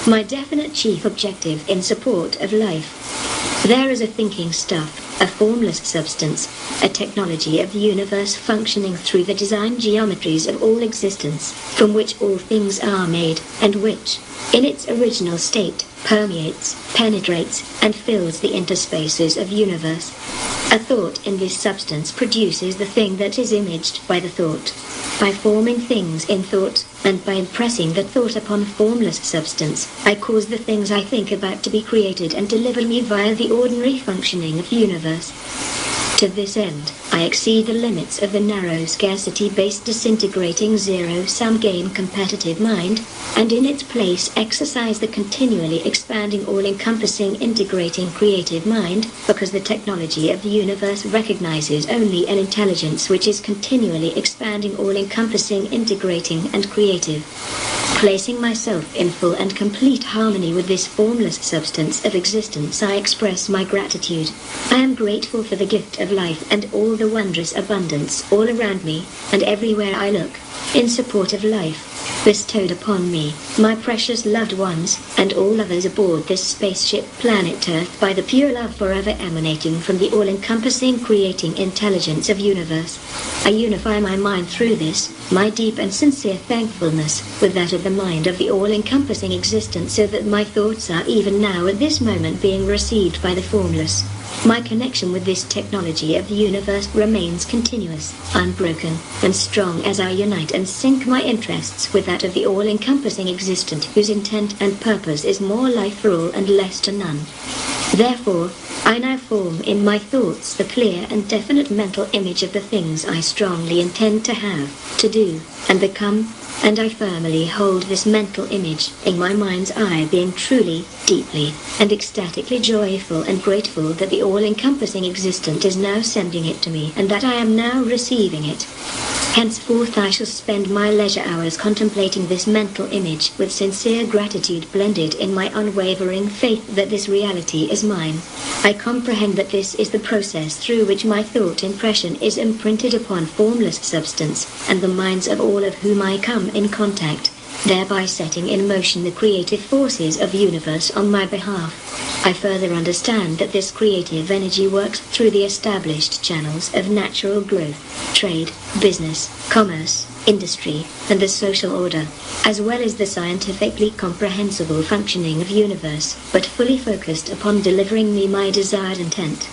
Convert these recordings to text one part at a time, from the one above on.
my definite chief objective in support of life. There is a thinking stuff, a formless substance, a technology of the universe functioning through the design geometries of all existence, from which all things are made, and which, in its original state, permeates, penetrates, and fills the interspaces of universe. A thought in this substance produces the thing that is imaged by the thought. By forming things in thought, and by impressing the thought upon formless substance, I cause the things I think about to be created and deliver me via the ordinary functioning of universe. To this end, I exceed the limits of the narrow scarcity-based disintegrating zero-sum game competitive mind, and in its place exercise the continually expanding all-encompassing integrating creative mind, because the technology of the universe recognizes only an intelligence which is continually expanding all-encompassing integrating and creative. Placing myself in full and complete harmony with this formless substance of existence, I express my gratitude. I am grateful for the gift of life and all the wondrous abundance all around me, and everywhere I look, in support of life, bestowed upon me, my precious loved ones, and all others aboard this spaceship planet Earth by the pure love forever emanating from the all-encompassing creating intelligence of universe. I unify my mind through this, my deep and sincere thankfulness, with that of the mind of the all-encompassing existence, so that my thoughts are even now at this moment being received by the formless. My connection with this technology of the universe remains continuous, unbroken, and strong as I unite and sync my interests with that of the all-encompassing existent whose intent and purpose is more life for all and less to none. Therefore, I now form in my thoughts the clear and definite mental image of the things I strongly intend to have, to do, and become, and I firmly hold this mental image in my mind's eye, being truly, deeply, and ecstatically joyful and grateful that the all-encompassing existent is now sending it to me, and that I am now receiving it. Henceforth I shall spend my leisure hours contemplating this mental image with sincere gratitude blended in my unwavering faith that this reality is mine. I comprehend that this is the process through which my thought impression is imprinted upon formless substance, and the minds of all of whom I come in contact, thereby setting in motion the creative forces of the universe on my behalf. I further understand that this creative energy works through the established channels of natural growth, trade, business, commerce, industry, and the social order, as well as the scientifically comprehensible functioning of universe, but fully focused upon delivering me my desired intent.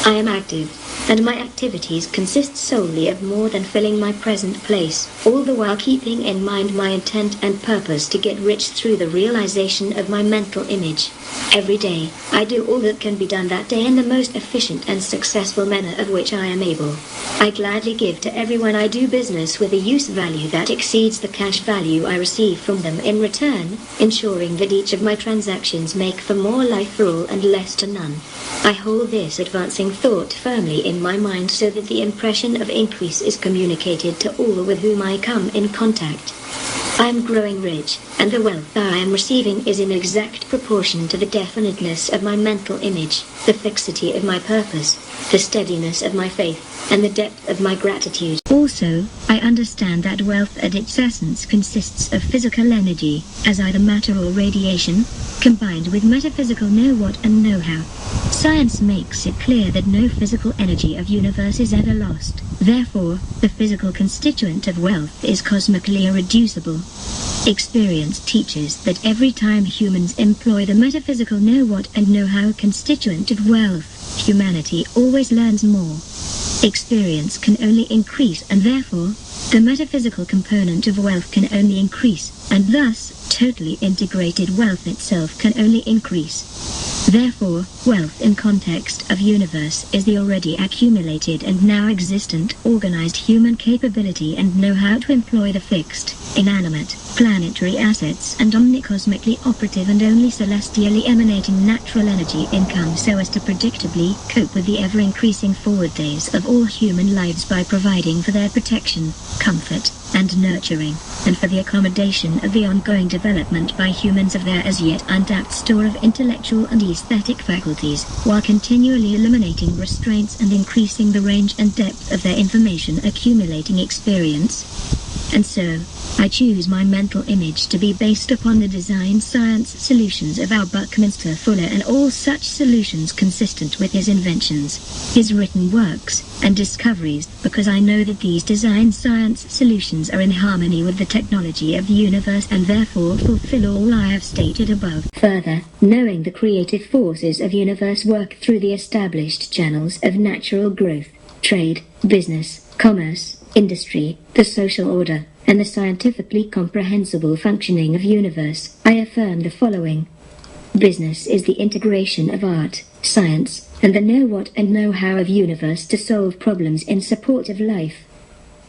I am active, and my activities consist solely of more than filling my present place, all the while keeping in mind my intent and purpose to get rich through the realization of my mental image. Every day, I do all that can be done that day in the most efficient and successful manner of which I am able. I gladly give to everyone I do business with a use value that exceeds the cash value I receive from them in return, ensuring that each of my transactions make for more life for all and less to none. I hold this advancing thought firmly in my mind so that the impression of increase is communicated to all with whom I come in contact. I am growing rich, and the wealth I am receiving is in exact proportion to the definiteness of my mental image, the fixity of my purpose, the steadiness of my faith, and the depth of my gratitude. Also, I understand that wealth at its essence consists of physical energy, as either matter or radiation, combined with metaphysical know-what and know-how. Science makes it clear that no physical energy of universe is ever lost. Therefore, the physical constituent of wealth is cosmically irreducible. Experience teaches that every time humans employ the metaphysical know-what and know-how constituent of wealth, humanity always learns more. Experience can only increase, and therefore, the metaphysical component of wealth can only increase, and thus, totally integrated wealth itself can only increase. Therefore, wealth in context of universe is the already accumulated and now existent organized human capability and know-how to employ the fixed, inanimate, planetary assets and omnicosmically operative and only celestially emanating natural energy income so as to predictably cope with the ever-increasing forward days of all human lives by providing for their protection, comfort, and nurturing, and for the accommodation of the ongoing development by humans of their as yet untapped store of intellectual and aesthetic faculties, while continually eliminating restraints and increasing the range and depth of their information accumulating experience. And so, I choose my mental image to be based upon the design science solutions of our Buckminster Fuller and all such solutions consistent with his inventions, his written works, and discoveries, because I know that these design science solutions are in harmony with the technology of the universe and therefore fulfill all I have stated above. Further, knowing the creative forces of universe work through the established channels of natural growth, trade, business, commerce, industry, the social order, and the scientifically comprehensible functioning of universe, I affirm the following. Business is the integration of art, science, and the know-what and know-how of universe to solve problems in support of life.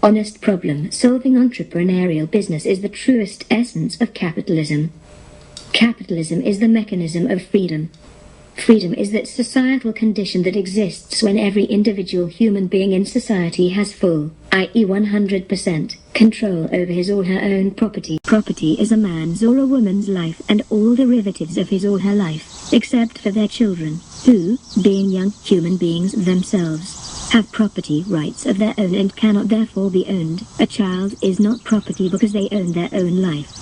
Honest problem-solving entrepreneurial business is the truest essence of capitalism. Capitalism is the mechanism of freedom. Freedom is that societal condition that exists when every individual human being in society has full, i.e. 100%, control over his or her own property. Property is a man's or a woman's life and all derivatives of his or her life, except for their children, who, being young human beings themselves, have property rights of their own and cannot therefore be owned. A child is not property because they own their own life.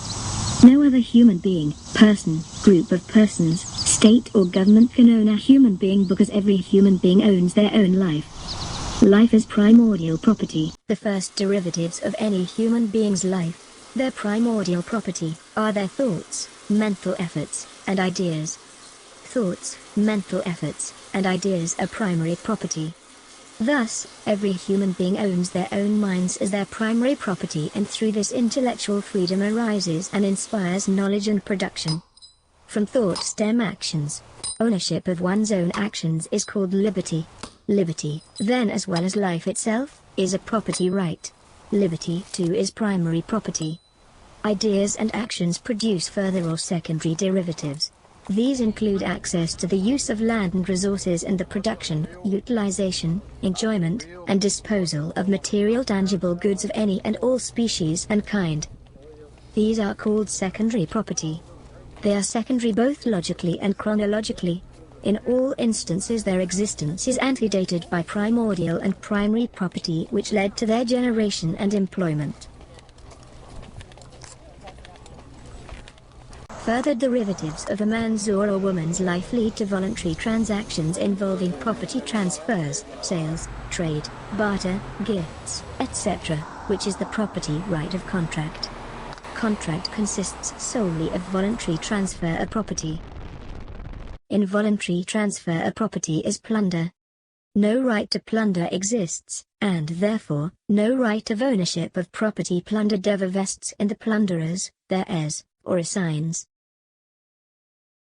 No other human being, person, group of persons, state or government can own a human being because every human being owns their own life. Life is primordial property. The first derivatives of any human being's life, their primordial property, are their thoughts, mental efforts, and ideas. Thoughts, mental efforts, and ideas are primary property. Thus, every human being owns their own minds as their primary property, and through this intellectual freedom arises and inspires knowledge and production. From thought stem actions. Ownership of one's own actions is called liberty. Liberty, then as well as life itself, is a property right. Liberty too is primary property. Ideas and actions produce further or secondary derivatives. These include access to the use of land and resources and the production, utilization, enjoyment, and disposal of material tangible goods of any and all species and kind. These are called secondary property. They are secondary both logically and chronologically. In all instances their existence is antedated by primordial and primary property which led to their generation and employment. Further derivatives of a man's or a woman's life lead to voluntary transactions involving property transfers, sales, trade, barter, gifts, etc., which is the property right of contract. Contract consists solely of voluntary transfer of property. Involuntary transfer of property is plunder. No right to plunder exists, and therefore, no right of ownership of property plundered ever vests in the plunderers, their heirs, or assigns.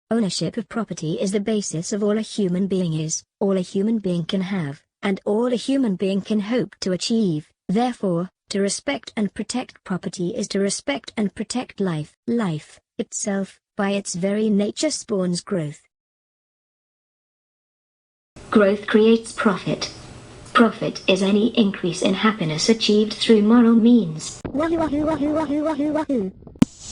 Ownership of property is the basis of all a human being is, all a human being can have, and all a human being can hope to achieve. Therefore, to respect and protect property is to respect and protect life. Life, itself, by its very nature spawns growth. Growth creates profit. Profit is any increase in happiness achieved through moral means.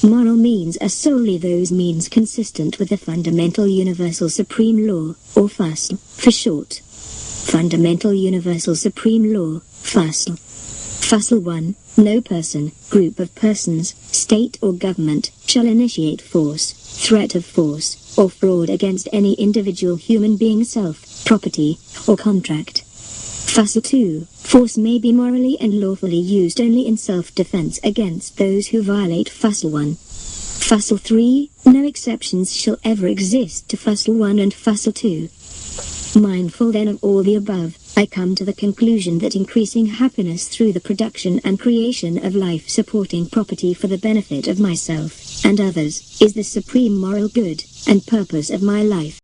Moral means are solely those means consistent with the fundamental universal supreme law, or FUSL, for short. Fundamental universal supreme law, FUSL. FUSL 1. No person, group of persons, state or government, shall initiate force, threat of force, or fraud against any individual human being self, property, or contract. FUSL 2. Force may be morally and lawfully used only in self-defense against those who violate FUSL 1. FUSL 3. No exceptions shall ever exist to FUSL 1 and FUSL 2. Mindful then of all the above, I come to the conclusion that increasing happiness through the production and creation of life-supporting property for the benefit of myself and others is the supreme moral good and purpose of my life.